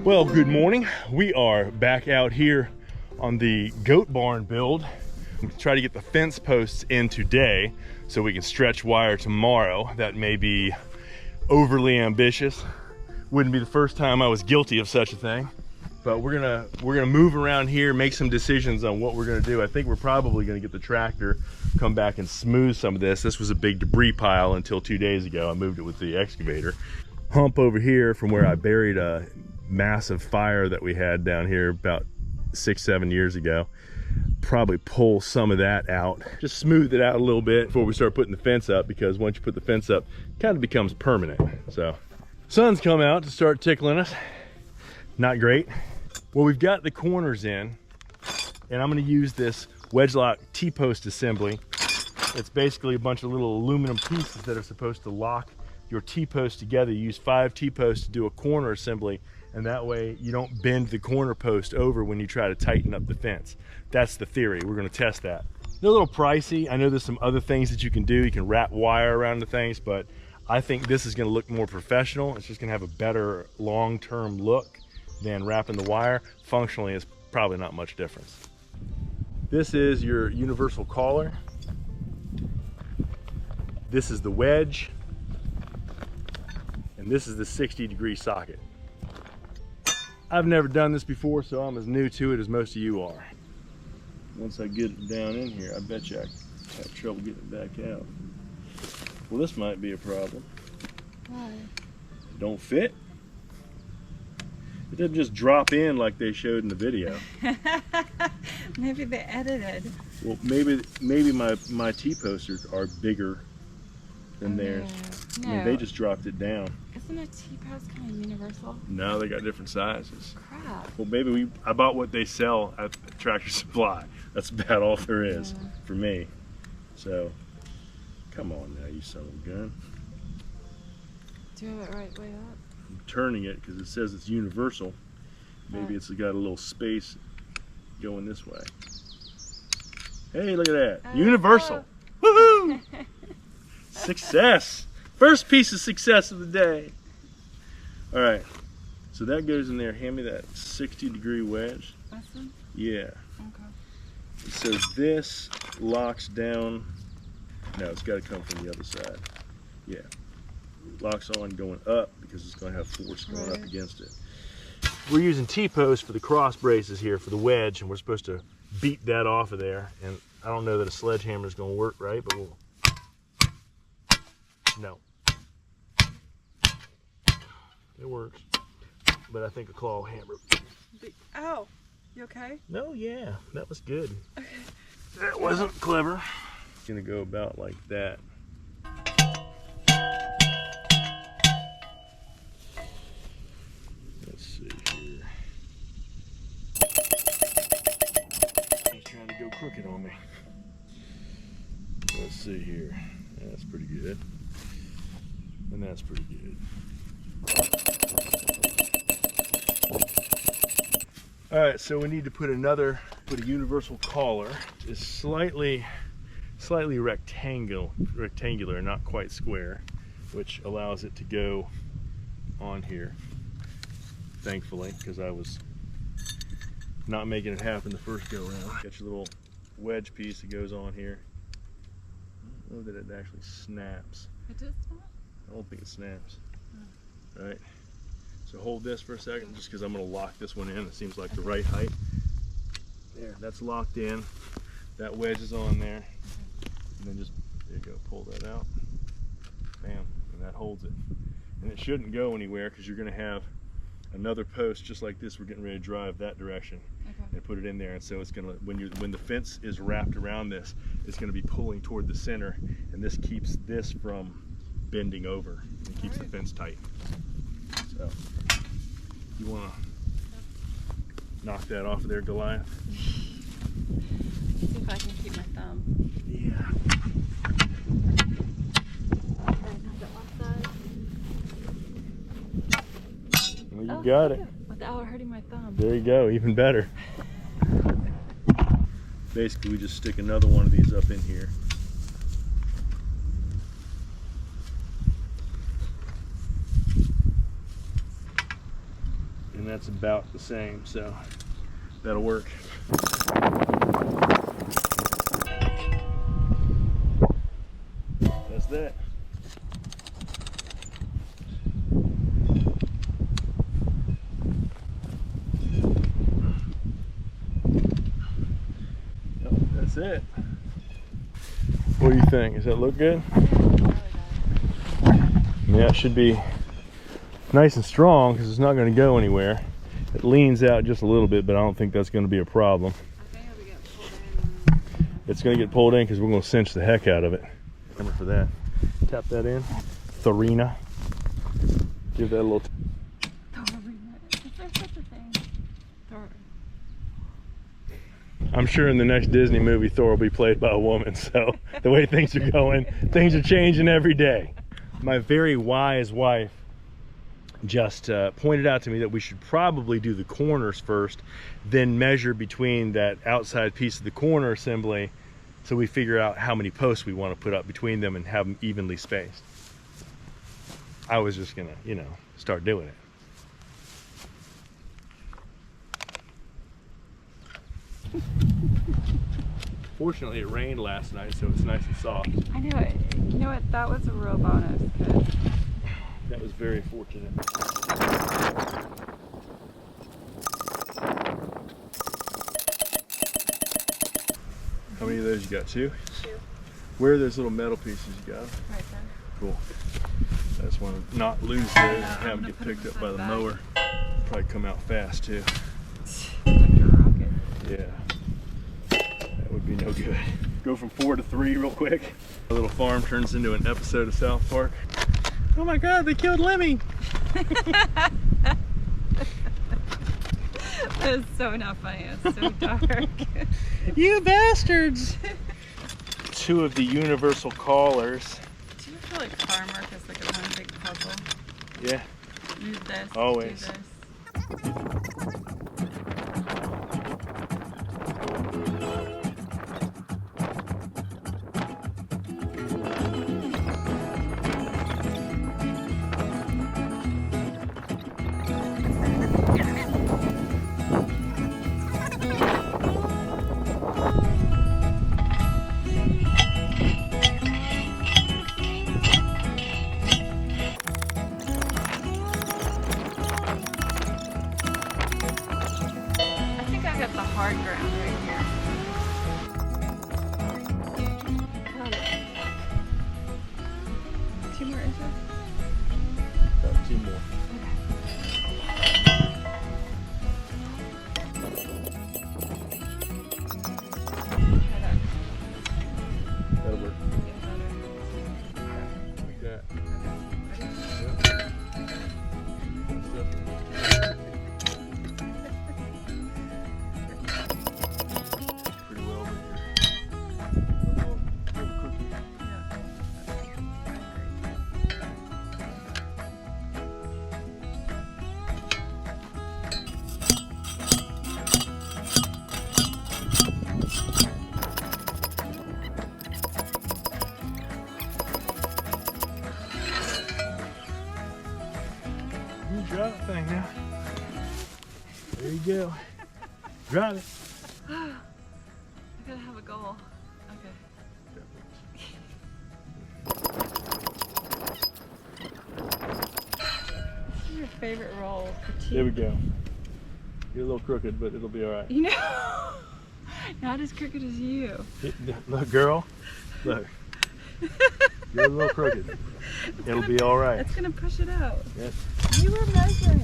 Well, good morning. We are back out here on the goat barn build. Try to get the fence posts in today so we can stretch wire tomorrow. That may be overly ambitious. Wouldn't be the first time I was guilty of such a thing. But we're gonna move around here, make some decisions on what we're gonna do. I think we're probably gonna get the tractor, come back and smooth some of this. This was a big debris pile until 2 days ago. I moved it with the excavator. Hump over here from where I buried a massive fire that we had down here about 6-7 years ago. Probably pull some of that out, just smooth it out a little bit before we start putting the fence up, because once you put the fence up, it kind of becomes permanent. So sun's come out to start tickling us. Not great. Well, we've got the corners in, and I'm going to use this Wedge Loc T-post assembly. It's basically a bunch of little aluminum pieces that are supposed to lock your T-post together. You use 5 T-posts to do a corner assembly, and that way you don't bend the corner post over when you try to tighten up the fence. That's the theory. We're going to test that. They're a little pricey. I know there's some other things that you can do. You can wrap wire around the things, but I think this is going to look more professional. It's just going to have a better long-term look than wrapping the wire. Functionally, it's probably not much difference. This is your universal collar. This is the wedge. And this is the 60-degree socket. I've never done this before, so I'm as new to it as most of you are. Once I get it down in here, I bet you I have trouble getting it back out. Well, this might be a problem. Why? Don't fit. It doesn't just drop in like they showed in the video. Maybe they edited. Well, maybe my T-posts are bigger than theirs. No. I mean, they just dropped it down. Isn't a T-post kind of universal? No, they got different sizes. Crap. Well, maybe I bought what they sell at Tractor Supply. That's about all there is for me. So, come on now, you son of a gun. Do you have it right way up? I'm turning it because it says it's universal. Maybe it's got a little space going this way. Hey, look at that. Universal. Woohoo! Success. First piece of success of the day. All right. So that goes in there. Hand me that 60-degree wedge. This one? Yeah. Okay. So this locks down. No, it's got to come from the other side. Yeah. Locks on going up because it's going to have force going up against it. We're using T-post for the cross braces here for the wedge, and we're supposed to beat that off of there. And I don't know that a sledgehammer is going to work right, but we'll. No. It works. But I think a claw hammer. Oh, you okay? No, yeah, that was good. Okay. That wasn't clever. It's gonna go about like that. Let's see here. He's trying to go crooked on me. Let's see here. That's pretty good. And that's pretty good. All right, so we need to put a universal collar. It's slightly rectangular, not quite square, which allows it to go on here, thankfully, because I was not making it happen the first go around. Got your little wedge piece that goes on here. I don't know that it actually snaps. It does snap? I don't think it snaps. Right. So hold this for a second, just because I'm going to lock this one in. It seems like the right height. There, that's locked in. That wedge is on there. And then just, there you go, pull that out. Bam, and that holds it. And it shouldn't go anywhere because you're going to have another post just like this. We're getting ready to drive that direction and put it in there. And so it's going to, when the fence is wrapped around this, it's going to be pulling toward the center, and this keeps this from bending over and keeps the fence tight. So, you want to knock that off of there, Goliath? Let's see if I can keep my thumb. Yeah. Well, you got it. Without hurting my thumb. There you go, even better. Basically, we just stick another one of these up in here. that's about the same, so that'll work. That's that. Yep, that's it. What do you think? Does that look good? Yeah, it should be nice and strong because it's not going to go anywhere. It leans out just a little bit, but I don't think that's going to be a problem. I think it'll get pulled in. It's going to get pulled in because we're going to cinch the heck out of it. Remember for that. Tap that in. Thorina. Give that a little. Is there such a thing? Thor. I'm sure in the next Disney movie, Thor will be played by a woman. So the way things are going, things are changing every day. My very wise wife just pointed out to me that we should probably do the corners first, then measure between that outside piece of the corner assembly so we figure out how many posts we want to put up between them and have them evenly spaced. I was just gonna, you know, start doing it. Fortunately, it rained last night, so it's nice and soft. I know it. You know what? That was a real bonus. That was very fortunate. How many of those you got? Two? Two. Where are those little metal pieces you got? Right there. Cool. I just want to not lose those and have them get picked up by the mower. Probably come out fast too. Like a rocket. Yeah. That would be no good. Go from 4 to 3 real quick. A little farm turns into an episode of South Park. Oh my God, they killed Lemmy. That is so not funny. It's so dark. You bastards! 2 of the universal callers. Do you feel like farm work is like a one big puzzle? Yeah. Use this. Always. Do this. The hard ground right here. Got it. 2 more inches? About 2 more. Try that. That'll work. Get better. Like that. Okay. Yep. Pretty well, but you're a little cookie. You drive that thing now. There you go. Drive it. I gotta have a goal. Okay. This is your favorite roll. Petite. There we go. You're a little crooked, but it'll be all right. You know, not as crooked as you. Look, girl. Look. You're a little crooked. It'll be all right. It's gonna push it out. Yes. You were measuring.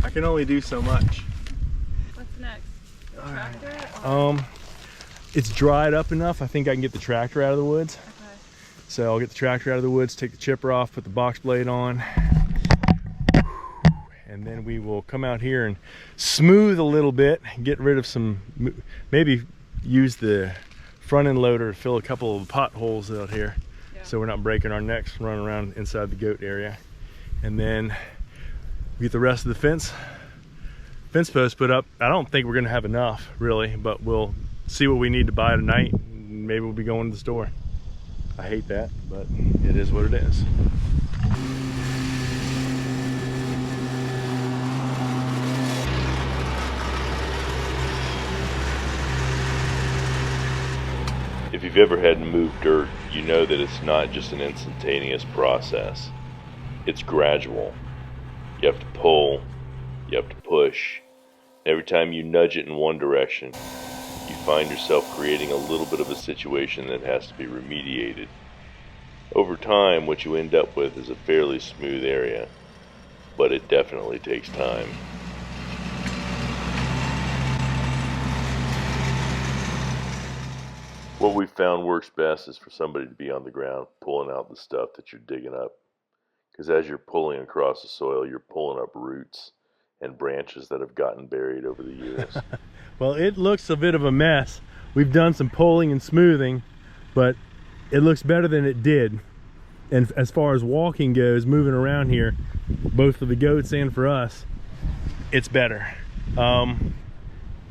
I can only do so much. What's next? The All right. tractor? Or... It's dried up enough. I think I can get the tractor out of the woods. Okay. So I'll get the tractor out of the woods, take the chipper off, put the box blade on, and then we will come out here and smooth a little bit, get rid of some, maybe use the front end loader to fill a couple of potholes out here. Yeah. So we're not breaking our necks running around inside the goat area. And then we get the rest of the fence post put up. I don't think we're gonna have enough really, but we'll see what we need to buy tonight. Maybe we'll be going to the store. I hate that, but it is what it is. you've ever had to move dirt, you know that it's not just an instantaneous process. It's gradual. You have to pull, you have to push. Every time you nudge it in one direction, you find yourself creating a little bit of a situation that has to be remediated. Over time, what you end up with is a fairly smooth area, but it definitely takes time. What we've found works best is for somebody to be on the ground pulling out the stuff that you're digging up. Because as you're pulling across the soil, you're pulling up roots and branches that have gotten buried over the years. Well, it looks a bit of a mess. We've done some pulling and smoothing, but it looks better than it did. And as far as walking goes, moving around here, both for the goats and for us, it's better.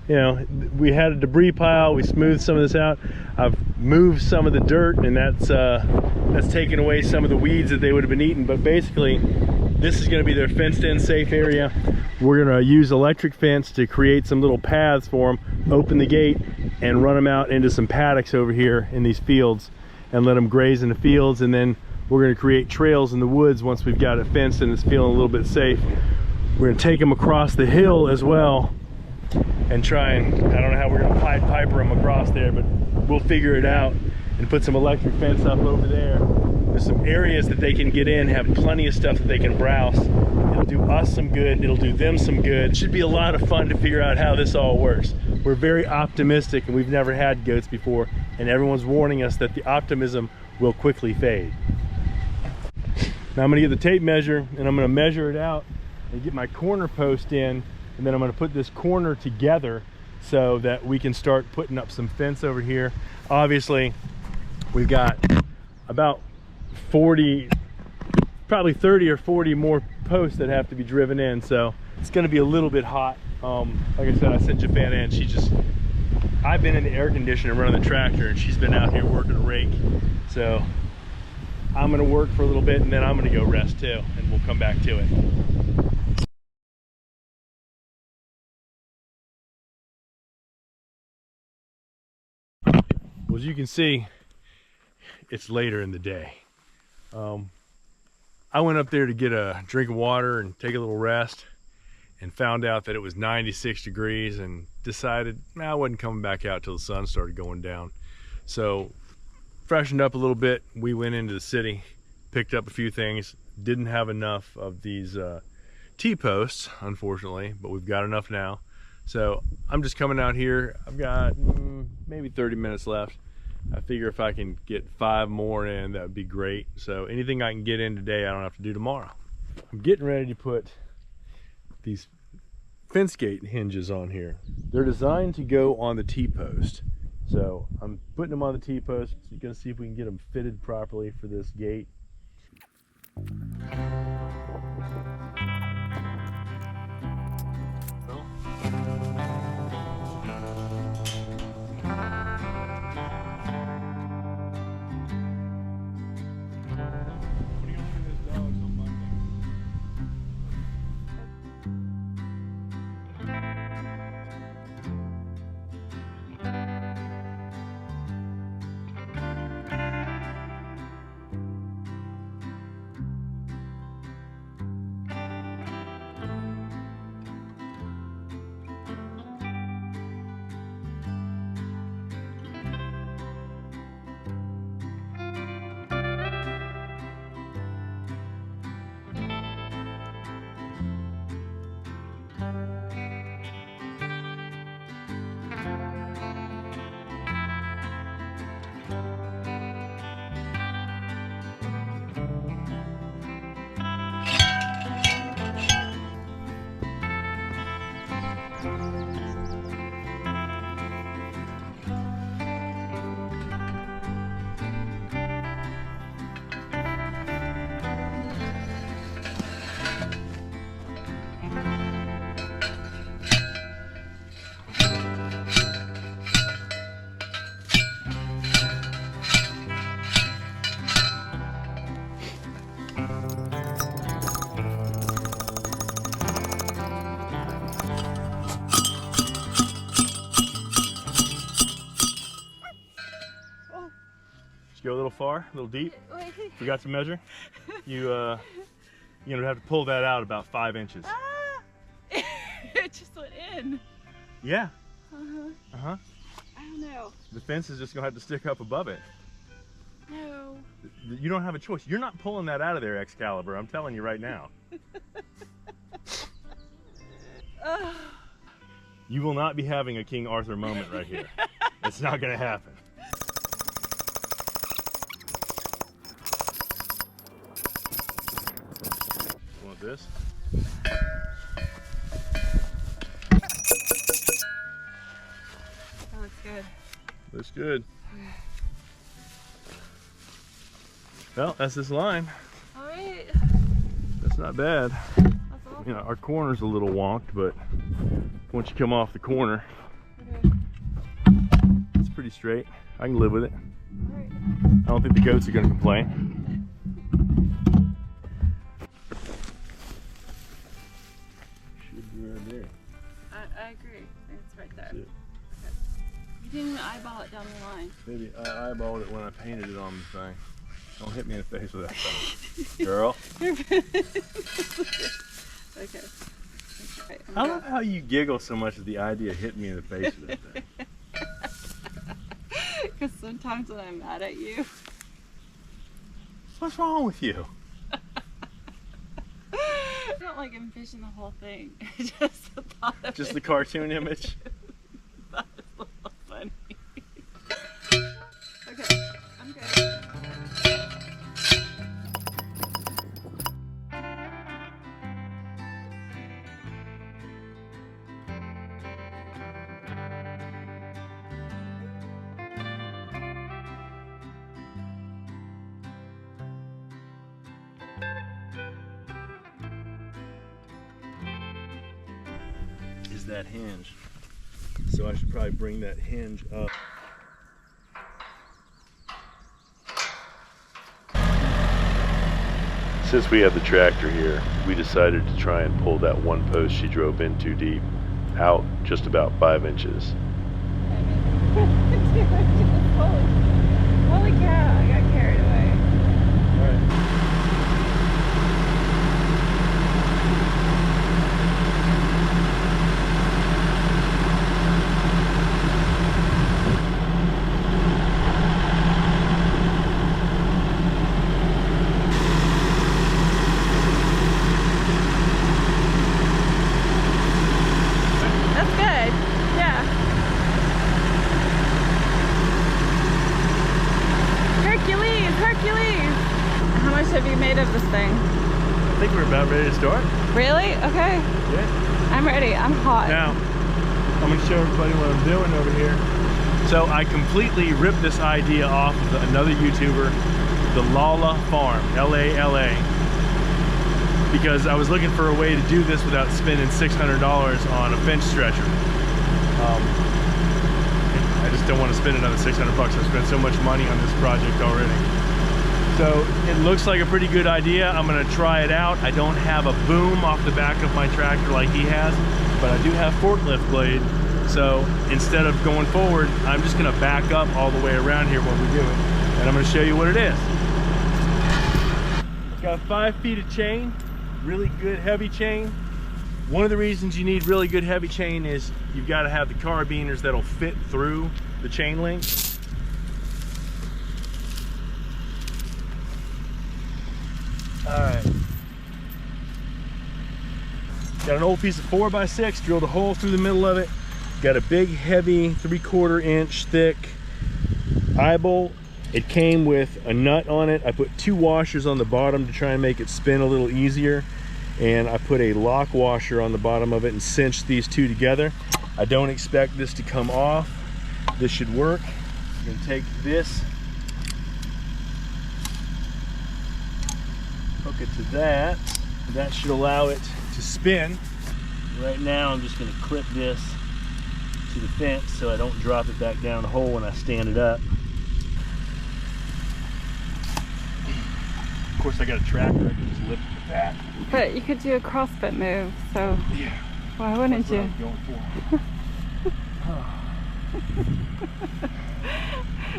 You know, we had a debris pile, we smoothed some of this out. I've moved some of the dirt, and that's taken away some of the weeds that they would have been eating. But basically, this is gonna be their fenced in safe area. We're gonna use electric fence to create some little paths for them, open the gate, and run them out into some paddocks over here in these fields and let them graze in the fields. And then we're gonna create trails in the woods once we've got it fenced and it's feeling a little bit safe. We're gonna take them across the hill as well and try and, I don't know how we're gonna Pied Piper them across there, but we'll figure it out and put some electric fence up over there. There's some areas that they can get in, have plenty of stuff that they can browse. It'll do us some good, it'll do them some good. It should be a lot of fun to figure out how this all works. We're very optimistic, and we've never had goats before, and everyone's warning us that the optimism will quickly fade. Now I'm gonna get the tape measure and I'm gonna measure it out and get my corner post in, and then I'm gonna put this corner together so that we can start putting up some fence over here. Obviously, we've got about 40, probably 30 or 40 more posts that have to be driven in, so it's gonna be a little bit hot. Like I said, I sent Javana in. I've been in the air conditioner running the tractor, and she's been out here working a rake. So I'm gonna work for a little bit, and then I'm gonna go rest too, and we'll come back to it. Well, as you can see, it's later in the day. I went up there to get a drink of water and take a little rest, and found out that it was 96 degrees, and decided I wasn't coming back out till the sun started going down. So freshened up a little bit, we went into the city, picked up a few things. Didn't have enough of these T-posts, unfortunately, but we've got enough now. So I'm just coming out here. I've got maybe 30 minutes left. I figure if I can get 5 more in, that would be great. So anything I can get in today, I don't have to do tomorrow. I'm getting ready to put these fence gate hinges on here. They're designed to go on the T-post. So I'm putting them on the T-post. You're gonna see if we can get them fitted properly for this gate. far, a little deep. Wait. Forgot to measure. You have to pull that out about 5 inches. Ah! It just went in. Yeah. I don't know. The fence is just gonna have to stick up above it. No. You don't have a choice. You're not pulling that out of there, Excalibur. I'm telling you right now. You will not be having a King Arthur moment right here. It's not gonna happen. Want this? That looks good. Looks good. Well, that's this line. All right. That's not bad. That's awesome. You know, our corner's a little wonked, but once you come off the corner, Okay. it's pretty straight. I can live with it. All right. I don't think the goats are gonna complain. Should be right there. I agree. It's right there. That's it. Okay. You didn't even eyeball it down the line. Maybe I eyeballed it when I painted it on the thing. Don't hit me in the face with that thing, girl. Okay. Okay. I love how you giggle so much at the idea of hitting me in the face with that thing. Because sometimes when I'm mad at you. What's wrong with you? I don't like envision the whole thing. Just the thought of Just it. the cartoon image? That is a little funny. Okay, I'm good. Is that hinge. So I should probably bring that hinge up. Since we have the tractor here, we decided to try and pull that one post she drove in too deep out just about 5 inches. Holy cow, I got carried away. All right. That's good. Yeah. Hercules, Hercules. How much have you made of this thing? I think we're about ready to start. Really? Okay. Yeah. I'm ready. I'm hot. Now, I'm going to show everybody what I'm doing over here. So I completely ripped this idea off of another YouTuber, the Lala Farm, L-A-L-A, because I was looking for a way to do this without spending $600 on a fence stretcher. I just don't want to spend another 600 bucks. I've spent so much money on this project already. So it looks like a pretty good idea. I'm going to try it out. I don't have a boom off the back of my tractor like he has, but I do have forklift blade. So instead of going forward, I'm just going to back up all the way around here when we do it. And I'm going to show you what it is. It's got 5 feet of chain, really good heavy chain. One of the reasons you need really good heavy chain is you've got to have the carabiners that'll fit through the chain link. All right. Got an old piece of 4x6, drilled a hole through the middle of it. Got a big, heavy 3/4 inch thick eye bolt. It came with a nut on it. I put 2 washers on the bottom to try and make it spin a little easier. And I put a lock washer on the bottom of it and cinched these 2 together. I don't expect this to come off. This should work. I'm gonna take this, hook it to that. That should allow it to spin. Right now I'm just gonna clip this to the fence so I don't drop it back down the hole when I stand it up. Of course I got a tractor, I can just lift it with that. But you could do a CrossFit move, so Yeah. why wouldn't That's what you? I'm going for.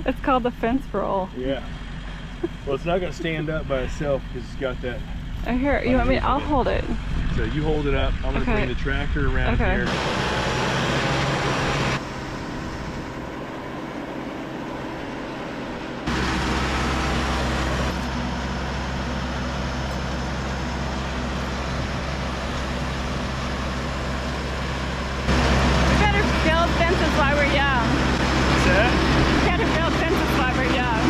It's called the fence roll. Yeah. Well, it's not gonna stand up by itself because it's got that. Oh, here, you want me? I'll hold it. So you hold it up. I'm gonna bring the tractor around here. We better build fences while we're young. What's that? We better build fences while we're young.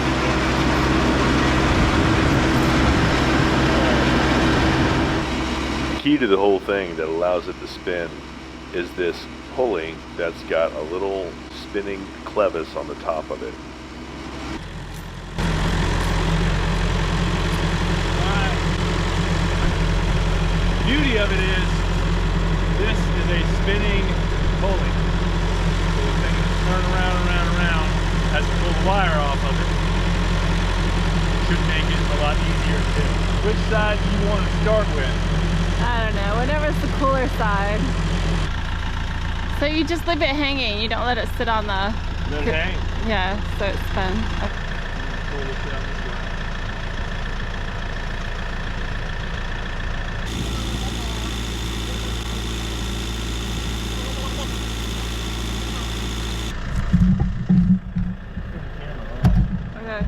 The key to the whole thing that allows it to spin is this pulley that's got a little spinning clevis on the top of it. The beauty of it is this is a spinning pulley. So the thing will turn around, as you pull the wire off of it. Should make it a lot easier to do. Which side do you want to start with? I don't know, whatever's the cooler side. So you just leave it hanging, you don't let it sit on the... Let it hang. Yeah, so it spins. Okay. Pull this down this way. Okay.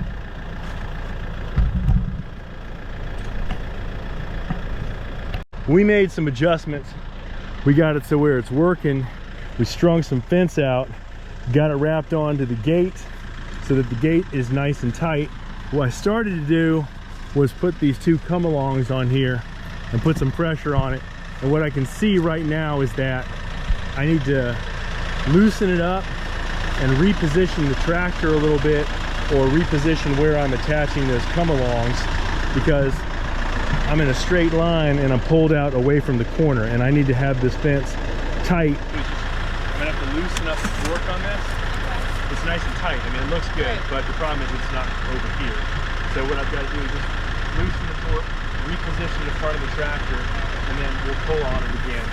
We made some adjustments. We got it to where it's working. We strung some fence out, got it wrapped onto the gate so that the gate is nice and tight. What I started to do was put these two come-alongs on here and put some pressure on it. And what I can see right now is that I need to loosen it up and reposition the tractor a little bit, or reposition where I'm attaching those come-alongs, because I'm in a straight line and I'm pulled out away from the corner, and I need to have this fence tight. I'm gonna have to loosen up the fork on this. It's nice and tight. I mean, it looks good, but the problem is it's not over here. So what I've got to do is just loosen the fork, reposition the part of the tractor, and then we'll pull on it again.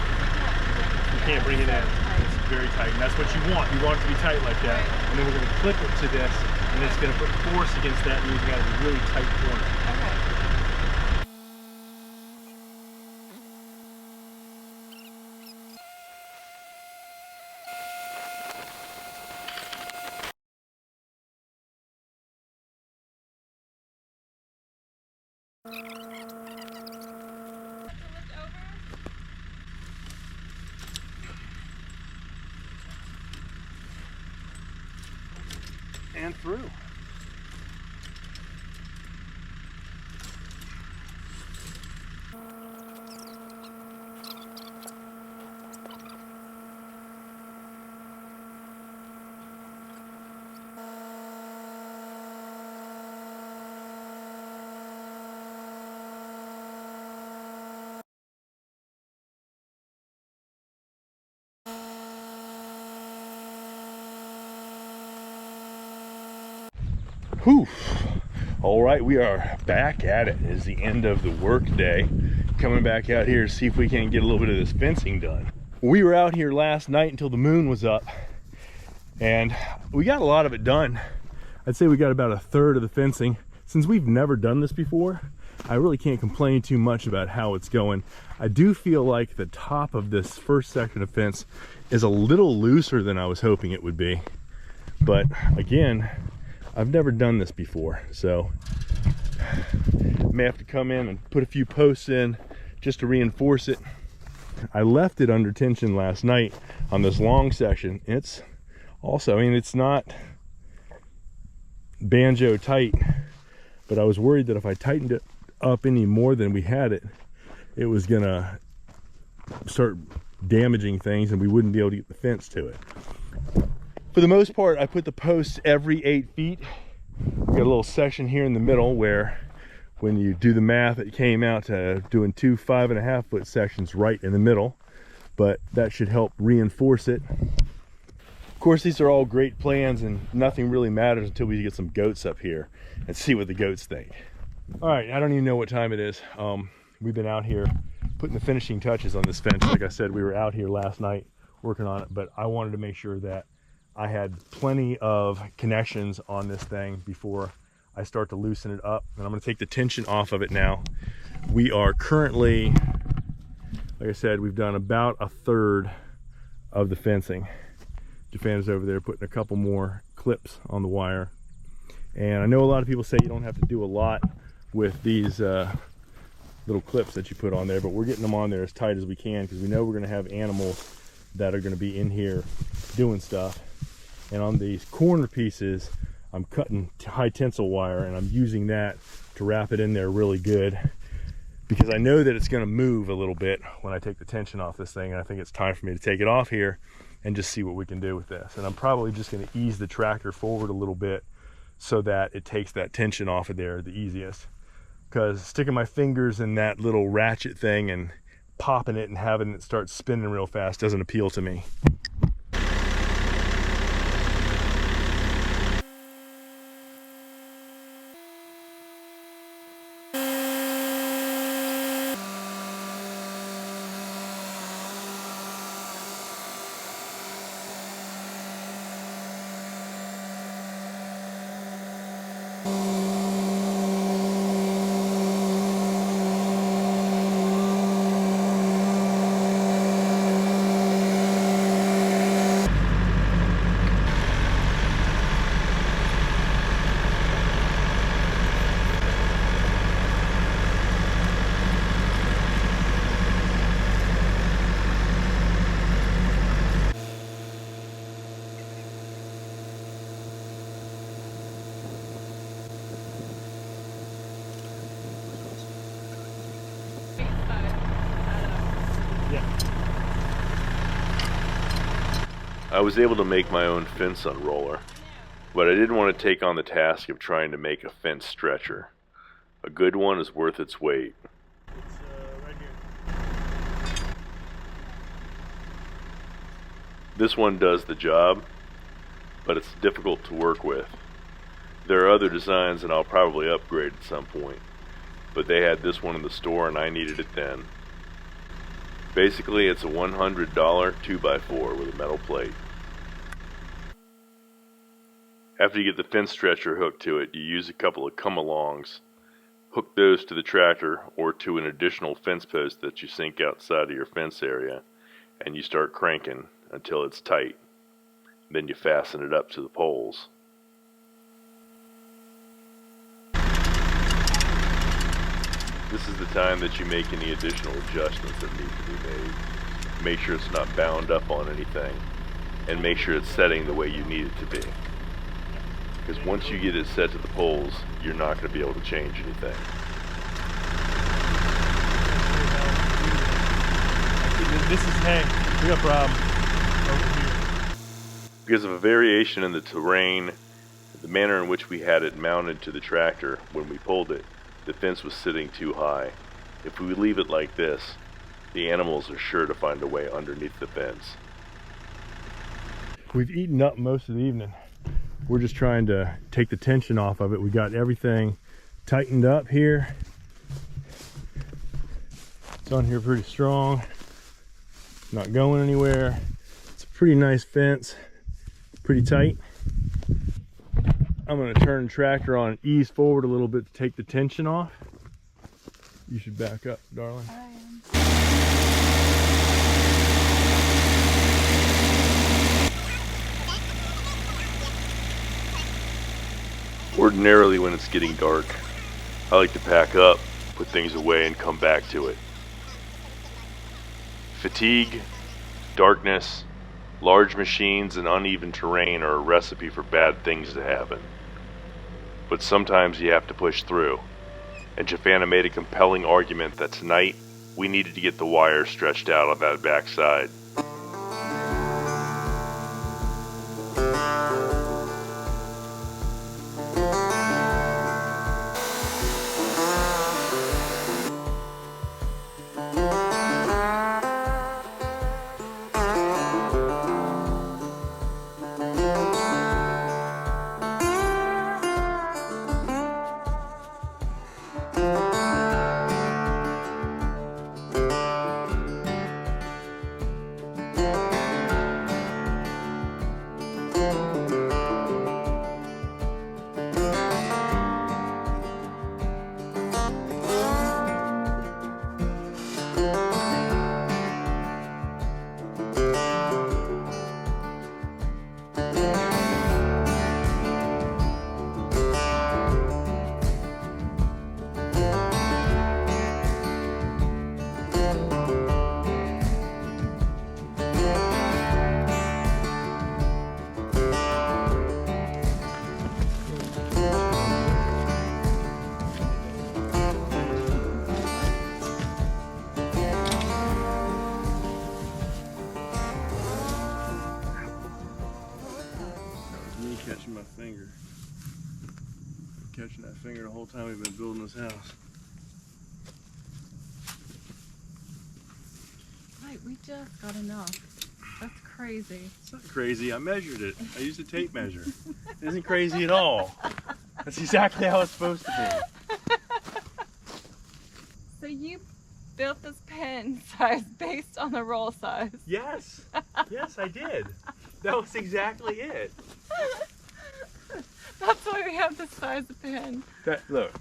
You can't bring it in. It's very tight, and that's what you want. You want it to be tight like that. And then we're going to clip it to this, and it's going to put force against that, and you've got a really tight corner. And through. Whew. All right, we are back at it. It is the end of the work day. Coming back out here to see if we can get a little bit of this fencing done. We were out here last night until the moon was up, and we got a lot of it done. I'd say we got about a third of the fencing. Since we've never done this before, I really can't complain too much about how it's going. I do feel like the top of this first section of fence is a little looser than I was hoping it would be. But again, I've never done this before, so I may have to come in and put a few posts in just to reinforce it. I left it under tension last night on this long section. It's also, I mean, it's not banjo tight, but I was worried that if I tightened it up any more than we had it, it was gonna start damaging things and we wouldn't be able to get the fence to it. For the most part, I put the posts every 8 feet. We got a little section here in the middle where, when you do the math, it came out to doing 2 5.5 foot sections right in the middle, but that should help reinforce it. Of course, these are all great plans and nothing really matters until we get some goats up here and see what the goats think. All right, I don't even know what time it is. We've been out here putting the finishing touches on this fence. Like I said, we were out here last night working on it, but I wanted to make sure that I had plenty of connections on this thing before I start to loosen it up. And I'm gonna take the tension off of it now. We are currently, like I said, we've done about a third of the fencing. Jafan's over there putting a couple more clips on the wire. And I know a lot of people say you don't have to do a lot with these little clips that you put on there, but we're getting them on there as tight as we can because we know we're gonna have animals that are gonna be in here doing stuff. And on these corner pieces, I'm cutting high tensile wire and I'm using that to wrap it in there really good, because I know that it's gonna move a little bit when I take the tension off this thing, and I think it's time for me to take it off here and just see what we can do with this. And I'm probably just gonna ease the tractor forward a little bit so that it takes that tension off of there the easiest. Because sticking my fingers in that little ratchet thing and popping it and having it start spinning real fast doesn't appeal to me. I was able to make my own fence unroller, but I didn't want to take on the task of trying to make a fence stretcher. A good one is worth its weight. It's right here. This one does the job, but it's difficult to work with. There are other designs and I'll probably upgrade at some point, but they had this one in the store and I needed it then. Basically, it's a $100 2x4 with a metal plate. After you get the fence stretcher hooked to it, you use a couple of come-alongs. Hook those to the tractor or to an additional fence post that you sink outside of your fence area, and you start cranking until it's tight. Then you fasten it up to the poles. This is the time that you make any additional adjustments that need to be made. Make sure it's not bound up on anything, and make sure it's setting the way you need it to be. Because once you get it set to the poles, you're not going to be able to change anything. This is, hey, we got a problem over here. Because of a variation in the terrain, the manner in which we had it mounted to the tractor when we pulled it, the fence was sitting too high. If we leave it like this, the animals are sure to find a way underneath the fence. We've eaten up most of the evening. We're just trying to take the tension off of it. We got everything tightened up here. It's on here pretty strong. Not going anywhere. It's a pretty nice fence. Pretty tight. I'm going to turn the tractor on and ease forward a little bit to take the tension off. You should back up, darling. I am. Ordinarily, when it's getting dark, I like to pack up, put things away, and come back to it. Fatigue, darkness, large machines, and uneven terrain are a recipe for bad things to happen. But sometimes you have to push through, and Jafana made a compelling argument that tonight we needed to get the wire stretched out on that backside. time we've been building this house. Right, we just got enough. That's crazy. It's not crazy. I measured it. I used a tape measure. It isn't crazy at all. That's exactly how it's supposed to be. So you built this pen size based on the roll size? Yes. Yes, I did. That was exactly it. That's why we have this size of pen. Look,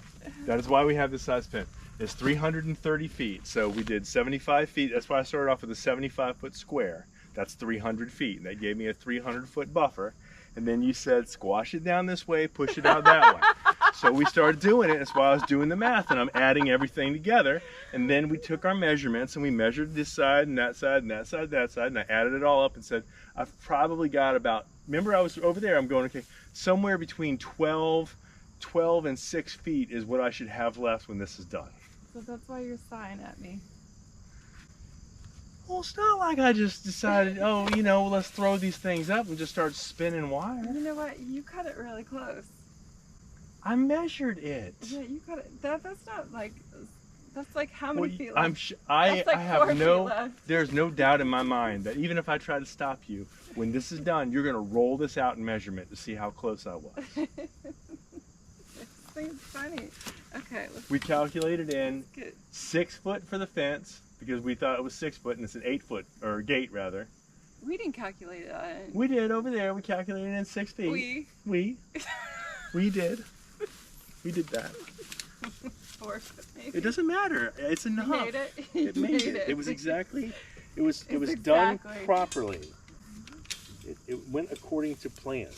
that is why we have this size pen. It's 330 feet, so we did 75 feet. That's why I started off with a 75-foot square. That's 300 feet. That gave me a 300-foot buffer. And then you said, squash it down this way, push it out that way. So we started doing it. That's why I was doing the math, and I'm adding everything together. And then we took our measurements, and we measured this side, and that side, and that side, and that side, and I added it all up and said, I've probably got about, remember I was over there, I'm going, okay, somewhere between 12 and 6 feet is what I should have left when this is done. So that's why you're sighing at me. Well, it's not like I just decided, oh, you know, let's throw these things up and just start spinning wire. You know what? You cut it really close. I measured it. Yeah, you cut it. That's not like, that's like how many feet I'm left? I like have 4 no, feet left. there's no doubt in my mind that even if I try to stop you, when this is done, you're going to roll this out in measurement to see how close I was. This thing's funny. Okay, We calculated in get 6 foot for the fence because we thought it was 6 foot and it's an 8 foot, or gate rather. We didn't calculate that. We did over there. We calculated in 6 feet. We did. We did that. 4 foot maybe. It doesn't matter. It's enough. You made it. It You made it. It was exactly. It was It's done exactly. properly. It went according to plan.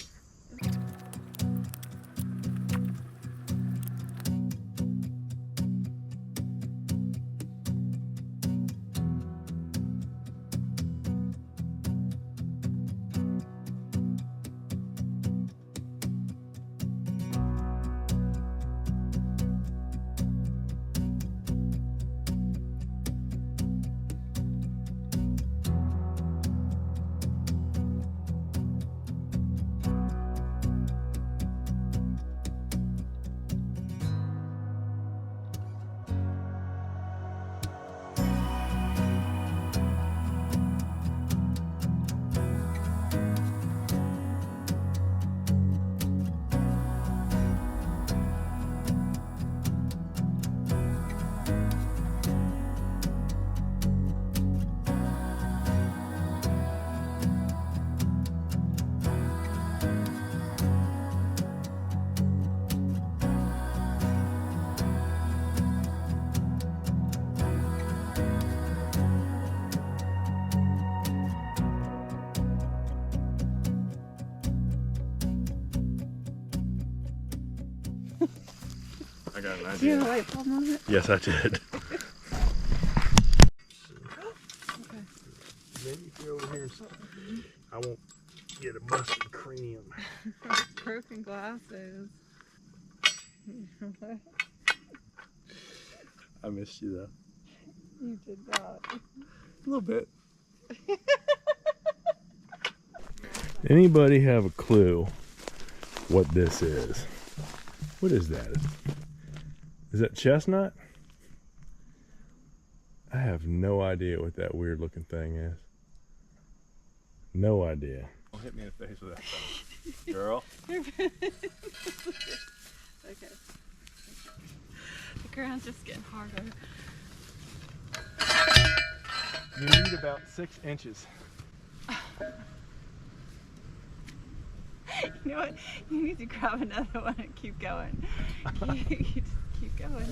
I got an idea. Do you have a light bulb on it? Yes, I did. Okay. Maybe if you're over here, I won't get a busted cranium. Broken glasses. I missed you though. You did not. A little bit. Anybody have a clue what this is? What is that? Is that chestnut? I have no idea what that weird looking thing is. No idea. Don't hit me in the face with that stuff. Girl. Okay. The ground's just getting harder. You need about 6 inches. You know what? You need to grab another one and keep going. You just keep going.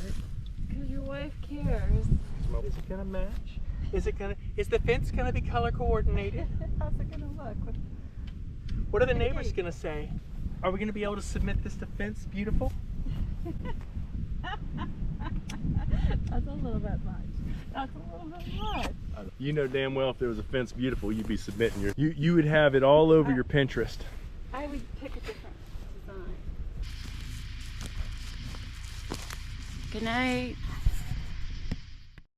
Because your wife cares. Is it gonna match? Is the fence gonna be color coordinated? How's it gonna look? What are the neighbors gonna say? Are we gonna be able to submit this to Fence Beautiful? That's a little bit much. That's a little bit much. You know damn well if there was a Fence Beautiful, you'd be submitting you would have it all over your Pinterest. I would pick a different design. Good night.